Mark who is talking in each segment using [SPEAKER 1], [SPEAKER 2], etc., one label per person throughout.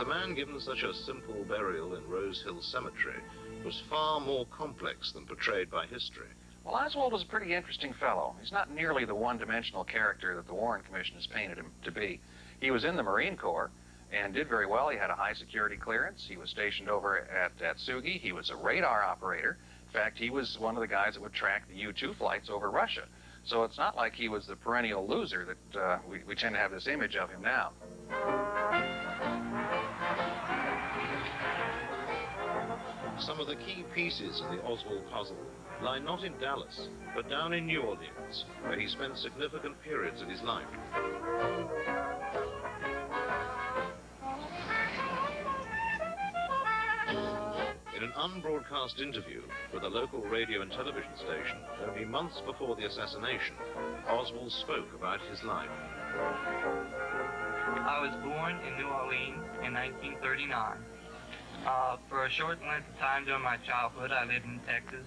[SPEAKER 1] man given such a simple burial in Rose Hill Cemetery was far more complex than portrayed by history.
[SPEAKER 2] Well, Oswald was a pretty interesting fellow. He's not nearly the one-dimensional character that the Warren Commission has painted him to be. He was in the Marine Corps and did very well. He had a high security clearance. He was stationed over at Sugi. He was a radar operator. In fact, he was one of the guys that would track the U-2 flights over Russia. So it's not like he was the perennial loser that we tend to have this image of him now.
[SPEAKER 1] Some of the key pieces in the Oswald puzzle lie not in Dallas, but down in New Orleans, where he spent significant periods of his life. In an unbroadcast interview with a local radio and television station only months before the assassination, Oswald spoke about his life.
[SPEAKER 3] I was born in New Orleans in 1939. For a short length of time during my childhood, I lived in Texas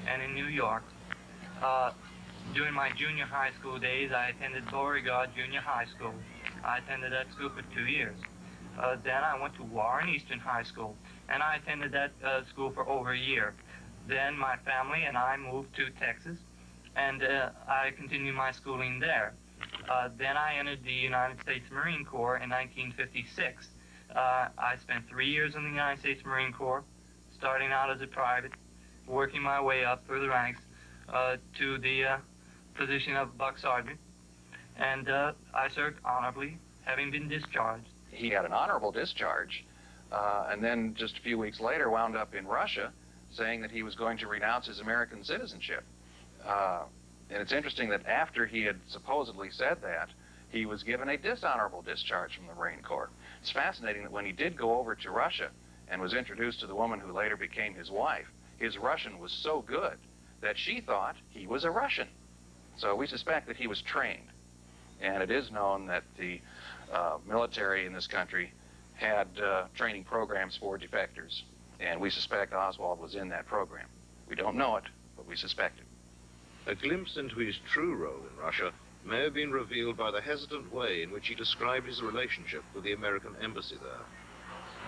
[SPEAKER 3] and in New York. During my junior high school days, I attended Beauregard Junior High School. I attended that school for 2 years. Then I went to Warren Eastern High School, and I attended that school for over a year. Then my family and I moved to Texas, and I continued my schooling there. Then I entered the United States Marine Corps in 1956. I spent 3 years in the United States Marine Corps, starting out as a private, working my way up through the ranks to the position of buck sergeant, and I served honorably, having been discharged.
[SPEAKER 2] He had an honorable discharge, and then just a few weeks later wound up in Russia saying that he was going to renounce his American citizenship. And it's interesting that after he had supposedly said that, he was given a dishonorable discharge from the Marine Corps. It's fascinating that when he did go over to Russia and was introduced to the woman who later became his wife, his Russian was so good that she thought he was a Russian. So we suspect that he was trained. And it is known that the military in this country had training programs for defectors. And we suspect Oswald was in that program. We don't know it, but we suspect it.
[SPEAKER 1] A glimpse into his true role in Russia may have been revealed by the hesitant way in which he described his relationship with the American embassy there.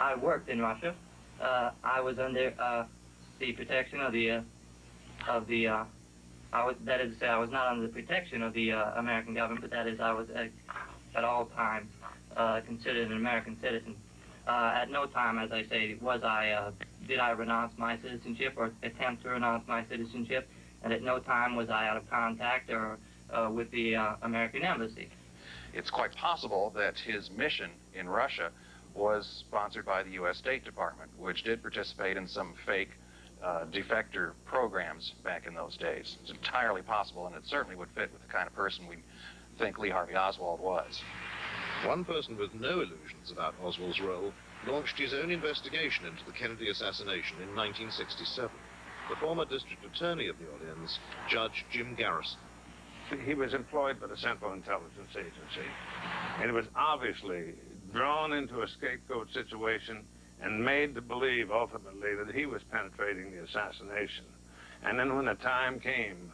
[SPEAKER 3] I worked in Russia. I was under the protection of that is to say, I was not under the protection of the American government, but that is, I was at all times considered an American citizen. At no time, as I say, did I renounce my citizenship or attempt to renounce my citizenship, and at no time was I out of contact or with the American embassy.
[SPEAKER 2] It's quite possible that his mission in Russia was sponsored by the U.S. State Department, which did participate in some fake defector programs back in those days. It's entirely possible, and it certainly would fit with the kind of person we think Lee Harvey Oswald was.
[SPEAKER 1] One person with no illusions about Oswald's role launched his own investigation into the Kennedy assassination in 1967. The former district attorney of New Orleans, Judge Jim Garrison.
[SPEAKER 4] He was employed by the Central Intelligence Agency, and he was obviously drawn into a scapegoat situation and made to believe ultimately that he was penetrating the assassination. And then when the time came,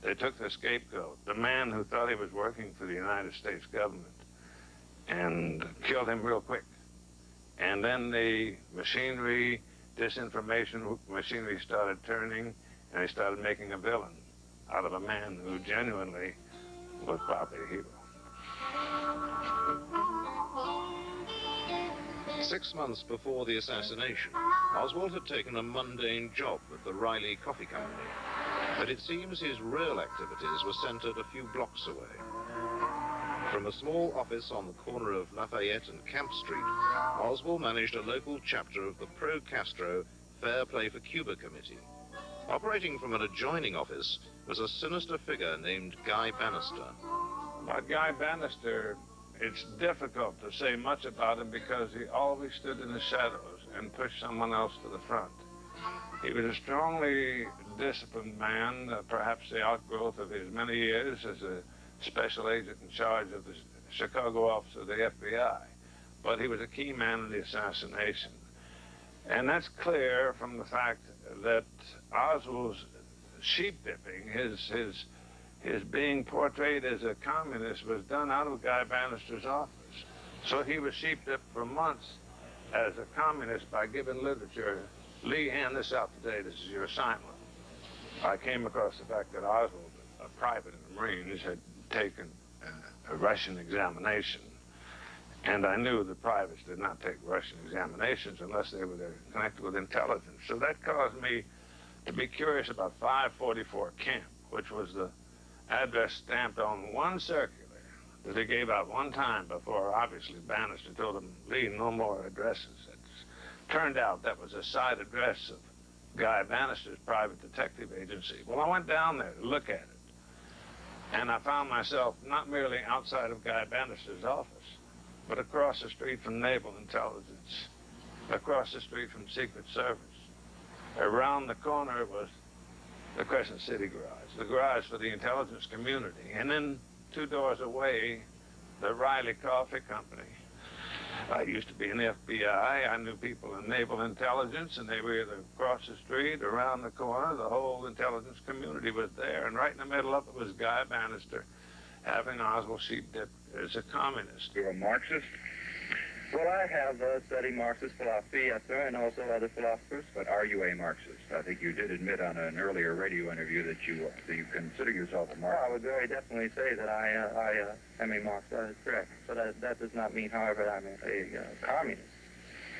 [SPEAKER 4] they took the scapegoat, the man who thought he was working for the United States government, and killed him real quick. And then the machinery, disinformation machinery started turning, and they started making a villain out of a man who genuinely was probably a hero.
[SPEAKER 1] 6 months before the assassination, Oswald had taken a mundane job at the Reily Coffee Company, but it seems his real activities were centered a few blocks away. From a small office on the corner of Lafayette and Camp Street, Oswald managed a local chapter of the pro-Castro Fair Play for Cuba Committee. Operating from an adjoining office was a sinister figure named Guy Bannister.
[SPEAKER 4] But Guy Bannister, it's difficult to say much about him because he always stood in the shadows and pushed someone else to the front. He was a strongly disciplined man, perhaps the outgrowth of his many years as a special agent in charge of the Chicago office of the FBI. But he was a key man in the assassination. And that's clear from the fact that Oswald's sheep-dipping, his being portrayed as a communist was done out of Guy Bannister's office. So he was sheep-dipped for months as a communist by giving literature. Lee, hand this out today. This is your assignment. I came across the fact that Oswald, a private in the Marines, had taken a Russian examination. And I knew the privates did not take Russian examinations unless they were connected with intelligence. So that caused me to be curious about 544 Camp, which was the address stamped on one circular that they gave out one time before, obviously, Bannister told them, Lee, no more addresses. It turned out that was a side address of Guy Bannister's private detective agency. Well, I went down there to look at it. And I found myself not merely outside of Guy Bannister's office, but across the street from Naval Intelligence, across the street from Secret Service. Around the corner was the Crescent City Garage, the garage for the intelligence community. And then 2 doors away, the Reily Coffee Company. I used to be in the FBI. I knew people in Naval Intelligence, and they were either across the street, around the corner. The whole intelligence community was there. And right in the middle of it was Guy Bannister, having Oswald sheep-dipped as a communist.
[SPEAKER 5] You're a Marxist? Well, I have studied Marxist philosophy, yes, sir, and also other philosophers. But are you a Marxist? I think you did admit on an earlier radio interview that you consider yourself a Marxist.
[SPEAKER 3] Well, I would very definitely say that I am a Marxist. That is correct. But that does not mean, however, I'm a communist.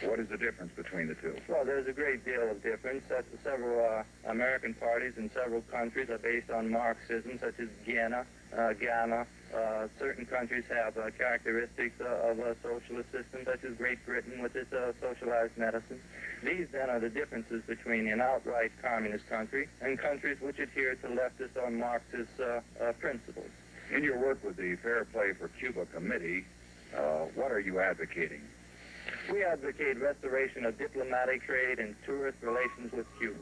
[SPEAKER 5] What is the difference between the two?
[SPEAKER 3] Well, there's a great deal of difference. Several American parties in several countries are based on Marxism, such as Ghana. Certain countries have characteristics of a socialist system, such as Great Britain with its socialized medicine. These, then, are the differences between an outright communist country and countries which adhere to leftist or Marxist principles.
[SPEAKER 5] In your work with the Fair Play for Cuba Committee, what are you advocating?
[SPEAKER 3] We advocate restoration of diplomatic trade and tourist relations with Cuba.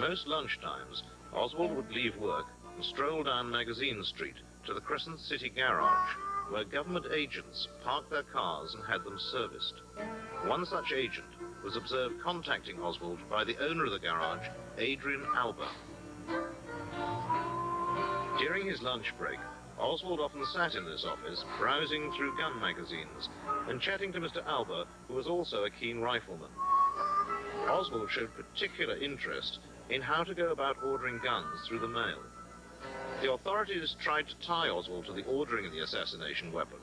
[SPEAKER 1] Most lunchtimes, Oswald would leave work and stroll down Magazine Street to the Crescent City Garage, where government agents parked their cars and had them serviced. One such agent was observed contacting Oswald by the owner of the garage, Adrian Alba. During his lunch break, Oswald often sat in this office, browsing through gun magazines and chatting to Mr. Alba, who was also a keen rifleman. Oswald showed particular interest in how to go about ordering guns through the mail. The authorities tried to tie Oswald to the ordering of the assassination weapon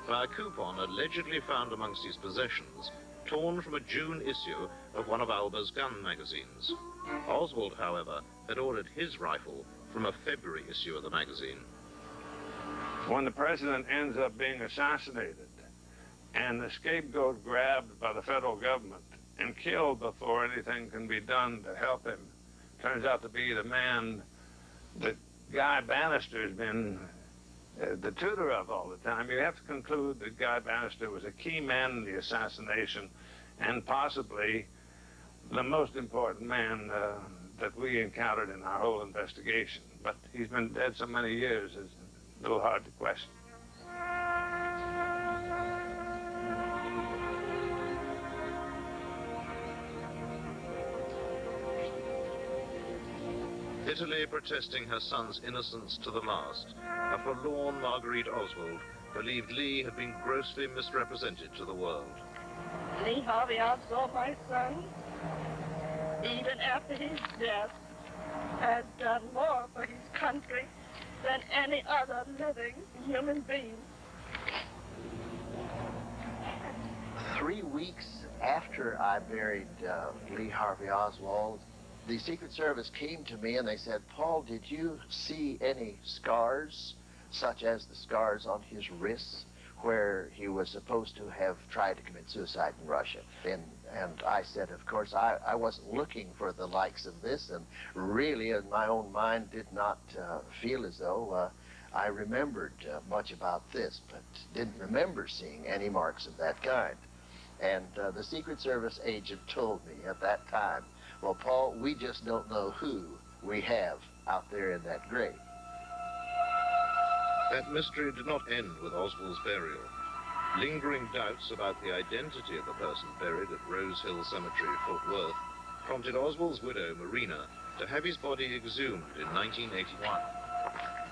[SPEAKER 1] by a coupon allegedly found amongst his possessions, torn from a June issue of one of Alba's gun magazines. Oswald, however, had ordered his rifle from a February issue of the magazine.
[SPEAKER 4] When the president ends up being assassinated and the scapegoat grabbed by the federal government and killed before anything can be done to help him, turns out to be the man that Guy Bannister has been the tutor of all the time, you have to conclude that Guy Bannister was a key man in the assassination and possibly the most important man that we encountered in our whole investigation. But he's been dead so many years, it's a little hard to question.
[SPEAKER 1] Bitterly protesting her son's innocence to the last, a forlorn Marguerite Oswald believed Lee had been grossly misrepresented to the world.
[SPEAKER 6] Lee Harvey Oswald, my son, even after his death, has done more for his country than any other living human being.
[SPEAKER 7] 3 weeks after I buried Lee Harvey Oswald, the Secret Service came to me and they said, Paul, did you see any scars, such as the scars on his wrists, where he was supposed to have tried to commit suicide in Russia? And I said, of course, I wasn't looking for the likes of this, and really in my own mind did not feel as though I remembered much about this, but didn't remember seeing any marks of that kind. And the Secret Service agent told me at that time, well, Paul, we just don't know who we have out there in that grave.
[SPEAKER 1] That mystery did not end with Oswald's burial. Lingering doubts about the identity of the person buried at Rose Hill Cemetery, Fort Worth, prompted Oswald's widow, Marina, to have his body exhumed in 1981.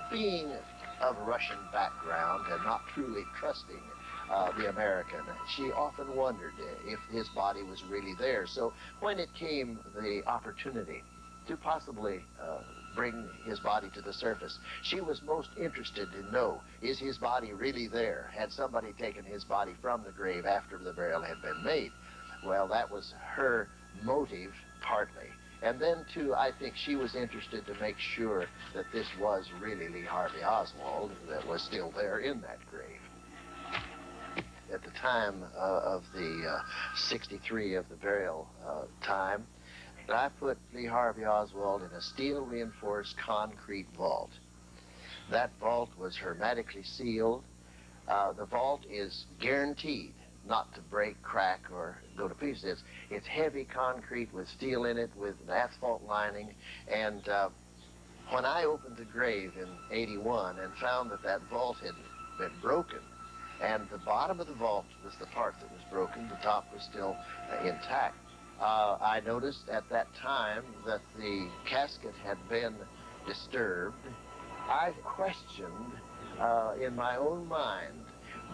[SPEAKER 7] Being of Russian background and not truly trusting the American. She often wondered if his body was really there. So when it came the opportunity to possibly bring his body to the surface, she was most interested to know, is his body really there? Had somebody taken his body from the grave after the burial had been made? Well, that was her motive, partly. And then, too, I think she was interested to make sure that this was really Lee Harvey Oswald that was still there in that grave. At the time of the 63 of the burial time, I put Lee Harvey Oswald in a steel-reinforced concrete vault. That vault was hermetically sealed. The vault is guaranteed not to break, crack, or go to pieces. It's heavy concrete with steel in it, with an asphalt lining. And when I opened the grave in '81 and found that that vault had been broken, and the bottom of the vault was the part that was broken, the top was still intact, I noticed at that time that the casket had been disturbed. I questioned in my own mind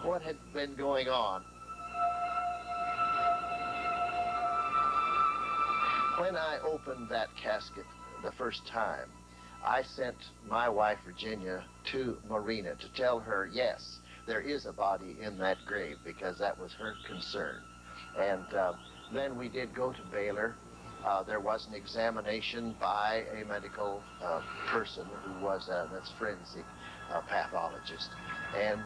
[SPEAKER 7] what had been going on. When I opened that casket the first time, I sent my wife, Virginia, to Marina to tell her, yes, there is a body in that grave, because that was her concern. And then we did go to Baylor. There was an examination by a medical person who was that's forensic pathologist. And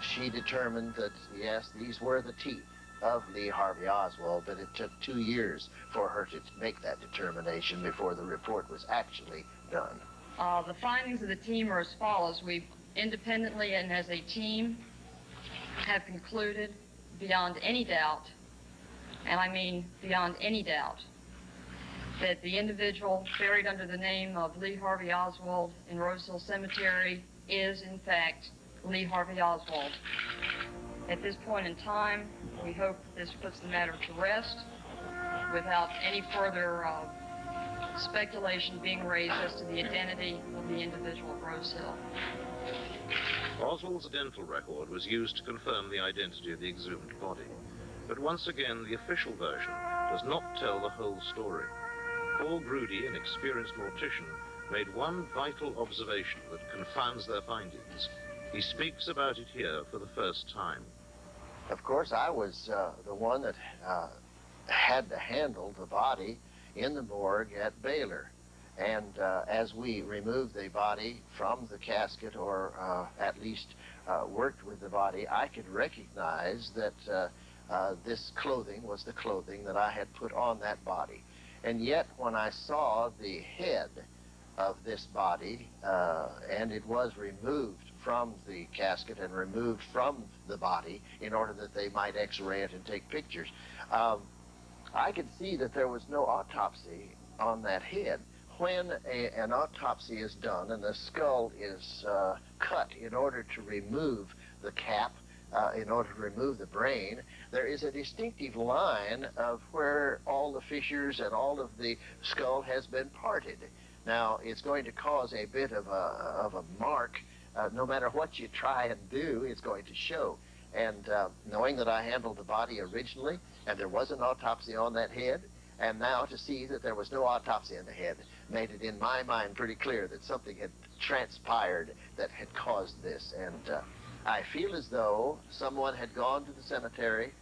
[SPEAKER 7] she determined that, yes, these were the teeth of Lee Harvey Oswald, but it took 2 years for her to make that determination before the report was actually done.
[SPEAKER 8] The findings of the team are as follows. We independently and as a team have concluded beyond any doubt, and I mean beyond any doubt, that the individual buried under the name of Lee Harvey Oswald in Rose Hill Cemetery is, in fact, Lee Harvey Oswald. At this point in time, we hope this puts the matter to rest without any further speculation being raised as to the identity of the individual at Rose Hill.
[SPEAKER 1] Oswald's dental record was used to confirm the identity of the exhumed body. But once again, the official version does not tell the whole story. Paul Grudy, an experienced mortician, made one vital observation that confounds their findings. He speaks about it here for the first time.
[SPEAKER 7] Of course, I was the one that had to handle the body in the morgue at Baylor. And as we removed the body from the casket, or at least worked with the body, I could recognize that this clothing was the clothing that I had put on that body. And yet, when I saw the head of this body, and it was removed from the casket and removed from the body in order that they might x-ray it and take pictures, I could see that there was no autopsy on that head. When an autopsy is done and the skull is cut in order to remove the cap, in order to remove the brain, there is a distinctive line of where all the fissures and all of the skull has been parted. Now, it's going to cause a bit of a mark. No matter what you try and do, it's going to show. And knowing that I handled the body originally, and there was an autopsy on that head, and now to see that there was no autopsy in the head, made it in my mind pretty clear that something had transpired that had caused this. And I feel as though someone had gone to the cemetery,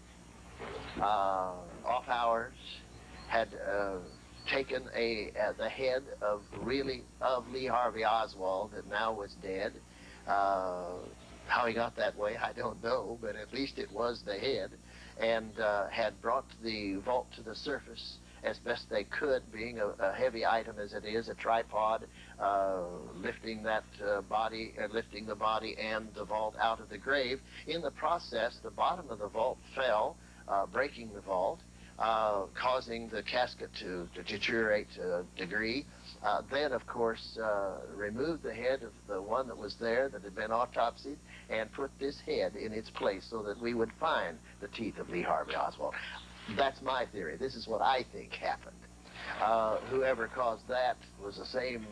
[SPEAKER 7] off hours, had taken the head of Lee Harvey Oswald that now was dead. How he got that way, I don't know, but at least it was the head, and had brought the vault to the surface as best they could, being a heavy item as it is, a tripod, lifting that body, lifting the body and the vault out of the grave. In the process, the bottom of the vault fell, breaking the vault, causing the casket to deteriorate to a degree. Then, of course, removed the head of the one that was there that had been autopsied and put this head in its place so that we would find the teeth of Lee Harvey Oswald. That's my theory. This is what I think happened. Whoever caused that was the same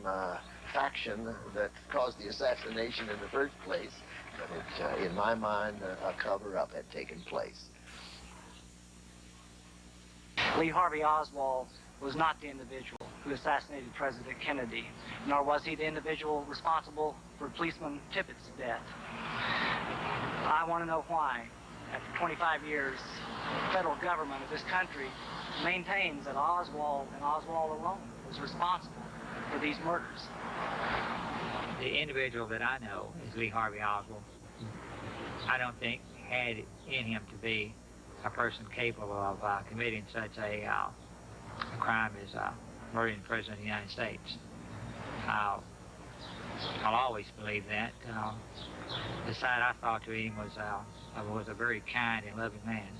[SPEAKER 7] faction that caused the assassination in the first place, but it, in my mind, a cover-up had taken place.
[SPEAKER 9] Lee Harvey Oswald was not the individual who assassinated President Kennedy, nor was he the individual responsible for policeman Tippett's death. I want to know why, after 25 years, the federal government of this country maintains that Oswald and Oswald alone was responsible for these murders.
[SPEAKER 10] The individual that I know is Lee Harvey Oswald. I don't think had it in him to be a person capable of committing such a crime as murdering the President of the United States. I'll always believe that. The side I thought to him was a very kind and loving man,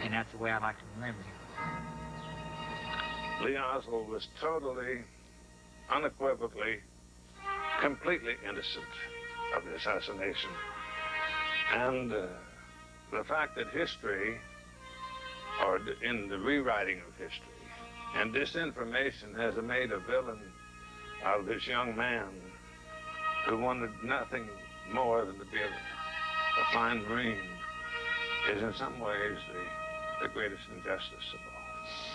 [SPEAKER 10] and that's the way I like to remember him.
[SPEAKER 4] Lee Oswald was totally, unequivocally, completely innocent of the assassination. And the fact that history, or in the rewriting of history, and disinformation has made a villain out of this young man who wanted nothing more than to be a fine Marine, is in some ways the greatest injustice of all.